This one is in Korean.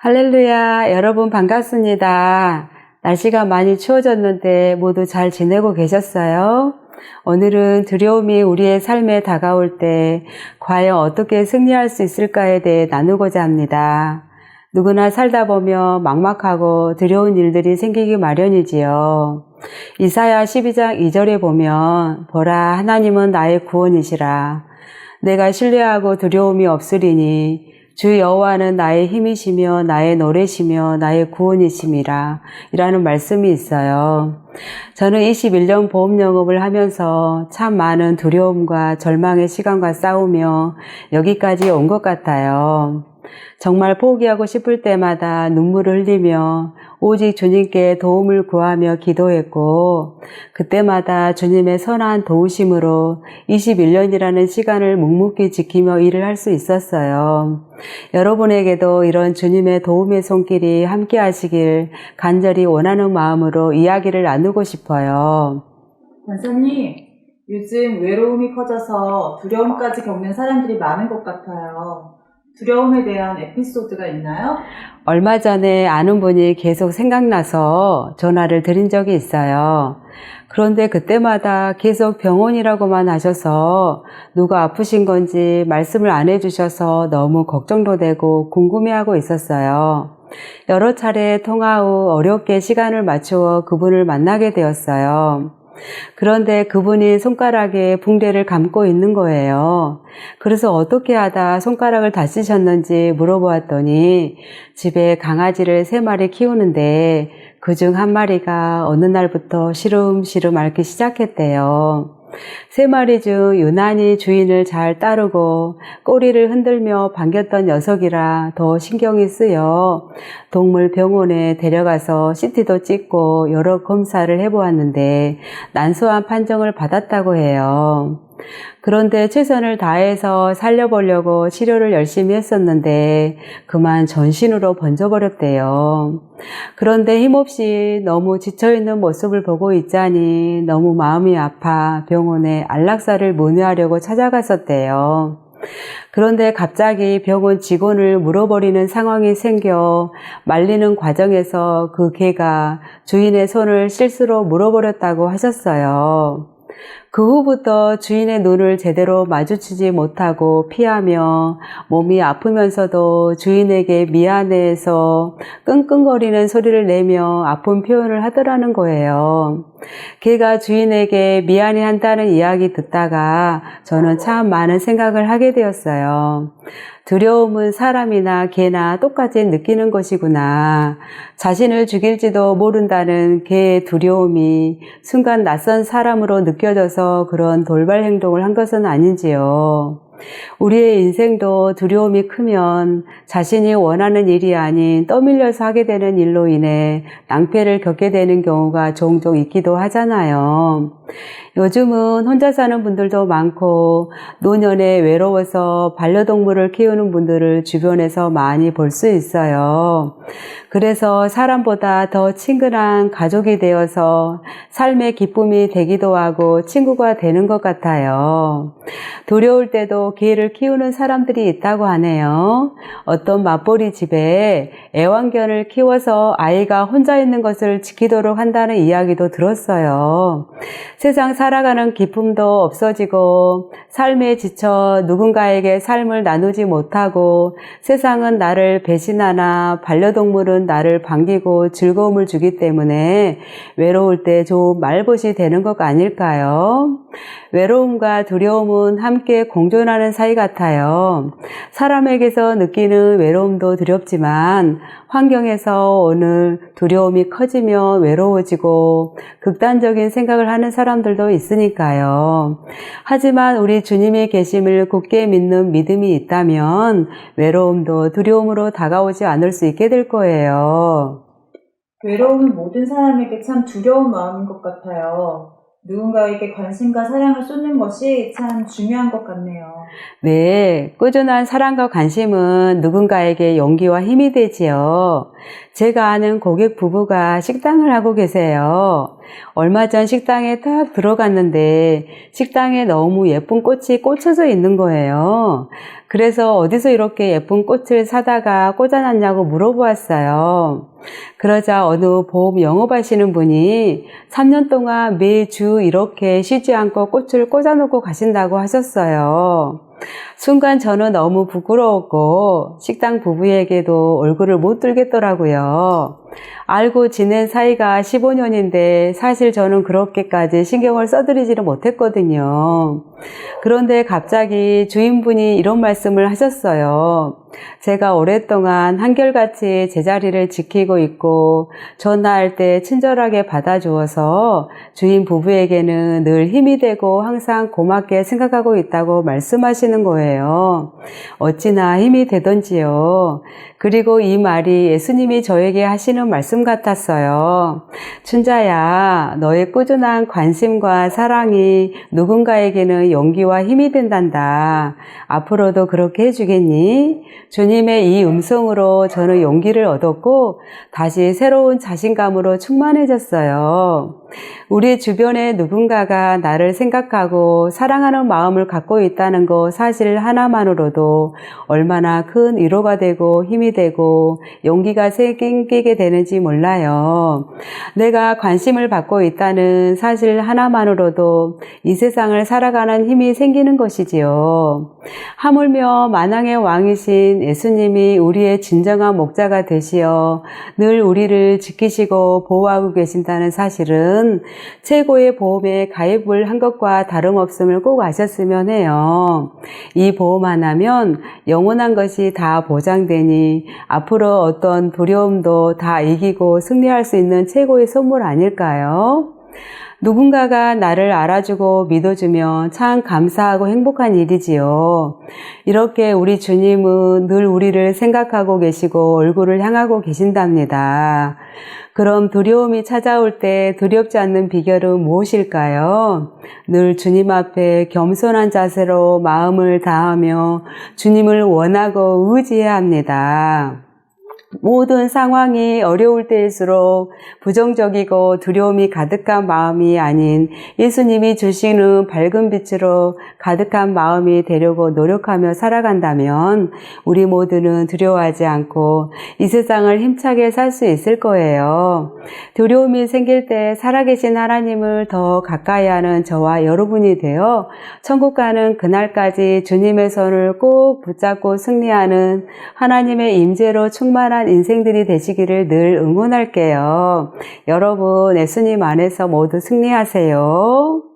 할렐루야, 여러분 반갑습니다. 날씨가 많이 추워졌는데 모두 잘 지내고 계셨어요? 오늘은 두려움이 우리의 삶에 다가올 때 과연 어떻게 승리할 수 있을까에 대해 나누고자 합니다. 누구나 살다 보면 막막하고 두려운 일들이 생기기 마련이지요. 이사야 12장 2절에 보면 보라, 하나님은 나의 구원이시라. 내가 신뢰하고 두려움이 없으리니 주 여호와는 나의 힘이시며 나의 노래시며 나의 구원이심이라 이라는 말씀이 있어요. 저는 21년 보험 영업을 하면서 참 많은 두려움과 절망의 시간과 싸우며 여기까지 온 것 같아요. 정말 포기하고 싶을 때마다 눈물을 흘리며 오직 주님께 도움을 구하며 기도했고, 그때마다 주님의 선한 도우심으로 21년이라는 시간을 묵묵히 지키며 일을 할 수 있었어요. 여러분에게도 이런 주님의 도움의 손길이 함께 하시길 간절히 원하는 마음으로 이야기를 나누고 싶어요. 권사님, 요즘 외로움이 커져서 두려움까지 겪는 사람들이 많은 것 같아요. 두려움에 대한 에피소드가 있나요? 얼마 전에 아는 분이 계속 생각나서 전화를 드린 적이 있어요. 그런데 그때마다 계속 병원이라고만 하셔서 누가 아프신 건지 말씀을 안 해주셔서 너무 걱정도 되고 궁금해하고 있었어요. 여러 차례 통화 후 어렵게 시간을 맞추어 그분을 만나게 되었어요. 그런데 그분이 손가락에 붕대를 감고 있는 거예요. 그래서 어떻게 하다 손가락을 다치셨는지 물어보았더니 집에 강아지를 3마리 키우는데 그중 1마리가 어느 날부터 시름시름 앓기 시작했대요. 3마리 중 유난히 주인을 잘 따르고 꼬리를 흔들며 반겼던 녀석이라 더 신경이 쓰여 동물병원에 데려가서 CT도 찍고 여러 검사를 해보았는데 난소암 판정을 받았다고 해요. 그런데 최선을 다해서 살려보려고 치료를 열심히 했었는데 그만 전신으로 번져버렸대요. 그런데 힘없이 너무 지쳐있는 모습을 보고 있자니 너무 마음이 아파 병원에 안락사를 문의하려고 찾아갔었대요. 그런데 갑자기 병원 직원을 물어버리는 상황이 생겨 말리는 과정에서 그 개가 주인의 손을 실수로 물어버렸다고 하셨어요. 그 후부터 주인의 눈을 제대로 마주치지 못하고 피하며 몸이 아프면서도 주인에게 미안해서 끙끙거리는 소리를 내며 아픈 표현을 하더라는 거예요. 개가 주인에게 미안해한다는 이야기 듣다가 저는 참 많은 생각을 하게 되었어요. 두려움은 사람이나 개나 똑같이 느끼는 것이구나. 자신을 죽일지도 모른다는 개의 두려움이 순간 낯선 사람으로 느껴져서 그런 돌발 행동을 한 것은 아닌지요. 우리의 인생도 두려움이 크면 자신이 원하는 일이 아닌 떠밀려서 하게 되는 일로 인해 낭패를 겪게 되는 경우가 종종 있기도 하잖아요. 요즘은 혼자 사는 분들도 많고 노년에 외로워서 반려동물을 키우는 분들을 주변에서 많이 볼 수 있어요. 그래서 사람보다 더 친근한 가족이 되어서 삶의 기쁨이 되기도 하고 친구가 되는 것 같아요. 두려울 때도 개를 키우는 사람들이 있다고 하네요. 어떤 맞벌이 집에 애완견을 키워서 아이가 혼자 있는 것을 지키도록 한다는 이야기도 들었어요. 세상 살아가는 기쁨도 없어지고 삶에 지쳐 누군가에게 삶을 나누지 못하고 세상은 나를 배신하나 반려동물은 나를 반기고 즐거움을 주기 때문에 외로울 때 좋은 말벗이 되는 것 아닐까요? 외로움과 두려움은 함께 공존하는 사이 같아요. 사람에게서 느끼는 외로움도 두렵지만 환경에서 오는 두려움이 커지며 외로워지고 극단적인 생각을 하는 사람들도 있으니까요. 하지만 우리 주님의 계심을 굳게 믿는 믿음이 있다면 외로움도 두려움으로 다가오지 않을 수 있게 될 거예요. 외로움은 모든 사람에게 참 두려운 마음인 것 같아요. 누군가에게 관심과 사랑을 쏟는 것이 참 중요한 것 같네요. 네, 꾸준한 사랑과 관심은 누군가에게 용기와 힘이 되지요. 제가 아는 고객 부부가 식당을 하고 계세요. 얼마 전 식당에 딱 들어갔는데 식당에 너무 예쁜 꽃이 꽂혀져 있는 거예요. 그래서 어디서 이렇게 예쁜 꽃을 사다가 꽂아놨냐고 물어보았어요. 그러자 어느 보험 영업하시는 분이 3년 동안 매주 이렇게 쉬지 않고 꽃을 꽂아놓고 가신다고 하셨어요. 순간 저는 너무 부끄러웠고 식당 부부에게도 얼굴을 못 들겠더라고요. 알고 지낸 사이가 15년인데 사실 저는 그렇게까지 신경을 써드리지는 못했거든요. 그런데 갑자기 주인분이 이런 말씀을 하셨어요. 제가 오랫동안 한결같이 제자리를 지키고 있고 전화할 때 친절하게 받아주어서 주인 부부에게는 늘 힘이 되고 항상 고맙게 생각하고 있다고 말씀하시는 거예요. 어찌나 힘이 되던지요. 그리고 이 말이 예수님이 저에게 하시는 말씀 같았어요. 춘자야, 너의 꾸준한 관심과 사랑이 누군가에게는 용기와 힘이 된단다. 앞으로도 그렇게 해주겠니? 주님의 이 음성으로 저는 용기를 얻었고 다시 새로운 자신감으로 충만해졌어요. 우리 주변에 누군가가 나를 생각하고 사랑하는 마음을 갖고 있다는 것 사실 하나만으로도 얼마나 큰 위로가 되고 힘이 되고 용기가 생기게 되는지 몰라요. 내가 관심을 받고 있다는 사실 하나만으로도 이 세상을 살아가는 힘이 생기는 것이지요. 하물며 만왕의 왕이신 예수님이 우리의 진정한 목자가 되시어 늘 우리를 지키시고 보호하고 계신다는 사실은 최고의 보험에 가입을 한 것과 다름없음을 꼭 아셨으면 해요. 이 보험 하나면 영원한 것이 다 보장되니 앞으로 어떤 두려움도 다 이기고 승리할 수 있는 최고의 선물 아닐까요? 누군가가 나를 알아주고 믿어주면 참 감사하고 행복한 일이지요. 이렇게 우리 주님은 늘 우리를 생각하고 계시고 얼굴을 향하고 계신답니다. 그럼 두려움이 찾아올 때 두렵지 않는 비결은 무엇일까요? 늘 주님 앞에 겸손한 자세로 마음을 다하며 주님을 원하고 의지해야 합니다. 모든 상황이 어려울 때일수록 부정적이고 두려움이 가득한 마음이 아닌 예수님이 주시는 밝은 빛으로 가득한 마음이 되려고 노력하며 살아간다면 우리 모두는 두려워하지 않고 이 세상을 힘차게 살 수 있을 거예요. 두려움이 생길 때 살아계신 하나님을 더 가까이 하는 저와 여러분이 되어 천국 가는 그날까지 주님의 손을 꼭 붙잡고 승리하는 하나님의 임재로 충만한 인생들이 되시기를 늘 응원할게요. 여러분, 예수님 안에서 모두 승리하세요.